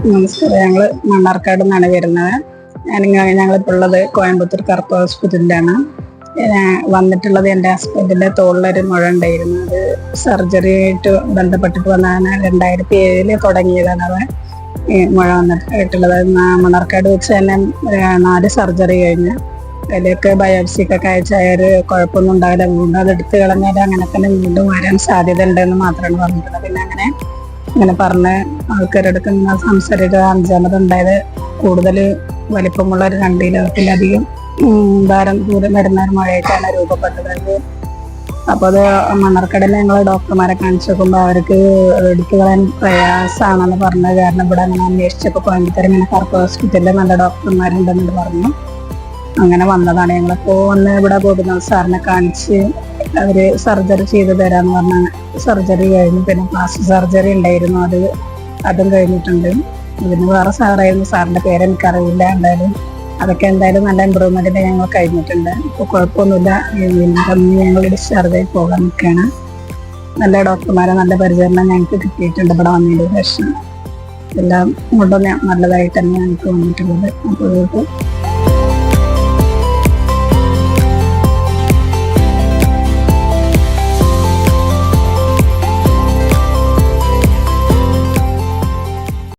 നമസ്കാരം. ഞങ്ങള് മണ്ണാർക്കാട് നിന്നാണ് വരുന്നത്. ഞങ്ങളിപ്പോൾ ഉള്ളത് കോയമ്പത്തൂർ കറുപ്പ് ഹോസ്പിറ്റലിലാണ്. വന്നിട്ടുള്ളത് എൻ്റെ ഹസ്ബൻഡിന്റെ തോളിലൊരു മുഴ ഉണ്ടായിരുന്നു. അത് സർജറി ആയിട്ട് ബന്ധപ്പെട്ടിട്ട് വന്നതാണ്. 2007 തുടങ്ങിയതാണ് അത് മുഴ വന്നിട്ടുള്ളത്. മണ്ണാർക്കാട് വെച്ച് തന്നെ 4 സർജറി കഴിഞ്ഞ് അതിലേക്ക് ബയോപ്സിക്കൊക്കെ അയച്ചായൊരു കുഴപ്പമൊന്നും ഉണ്ടാവില്ല. വീണ്ടും അത് എടുത്തു കളഞ്ഞാൽ അങ്ങനെ തന്നെ വീണ്ടും വരാൻ സാധ്യത ഉണ്ടെന്ന് മാത്രമാണ് പറഞ്ഞിട്ടുള്ളത്. പിന്നെ അങ്ങനെ പറഞ്ഞ് ആൾക്കാരെടുത്ത് ഇങ്ങനെ സംസാരിക്കുക. 5ാമത് ഉണ്ടായത് കൂടുതൽ വലിപ്പമുള്ള ഒരു 2 കിലോത്തിലധികം ഭാരം ദൂരം വരുന്ന ഒരു മഴയായിട്ടാണ് രൂപപ്പെട്ടത്. അപ്പോൾ അത് മണ്ണാർക്കാടിൽ ഞങ്ങൾ ഡോക്ടർമാരെ കാണിച്ചു നോക്കുമ്പോൾ അവർക്ക് എടുത്തു കളയാൻ പ്രയാസമാണെന്ന് പറഞ്ഞത്. കാരണം ഇവിടെ അങ്ങനെ അന്വേഷിച്ചപ്പോൾ കോയമ്പത്തൂർ ഇങ്ങനെ കറുപ്പ് ഹോസ്പിറ്റലിൽ നല്ല ഡോക്ടർമാരുണ്ടെന്ന് പറഞ്ഞു. അങ്ങനെ വന്നതാണ്. ഞങ്ങളിപ്പോൾ വന്ന് ഇവിടെ ഗോപിനാഥ് സാറിനെ കാണിച്ച് അവര് സർജറി ചെയ്ത് തരാന്ന് പറഞ്ഞ സർജറി കഴിഞ്ഞു. പിന്നെ പ്ലാസ്റ്റിക് സർജറി ഉണ്ടായിരുന്നു, അതും കഴിഞ്ഞിട്ടുണ്ട്. ഇതിന് വേറെ സാറായിരുന്നു, സാറിന്റെ പേര് എനിക്കറിയില്ല. എന്തായാലും നല്ല ഇമ്പ്രൂവ്മെന്റിന് ഞങ്ങൾ കഴിഞ്ഞിട്ടുണ്ട്. ഇപ്പോൾ കുഴപ്പമൊന്നുമില്ല. ഞങ്ങൾ ഡിസ്ചാർജ് ആയി പോകാൻ നിൽക്കുകയാണ്. നല്ല ഡോക്ടർമാരെ നല്ല പരിചരണം ഞങ്ങൾക്ക് കിട്ടിയിട്ടുണ്ട്. ഇവിടെ വന്നതിന് ശേഷം എല്ലാം കൊണ്ടും നല്ലതായിട്ട് തന്നെ ഞങ്ങൾക്ക് വന്നിട്ടുള്ളത്. അപ്പോൾ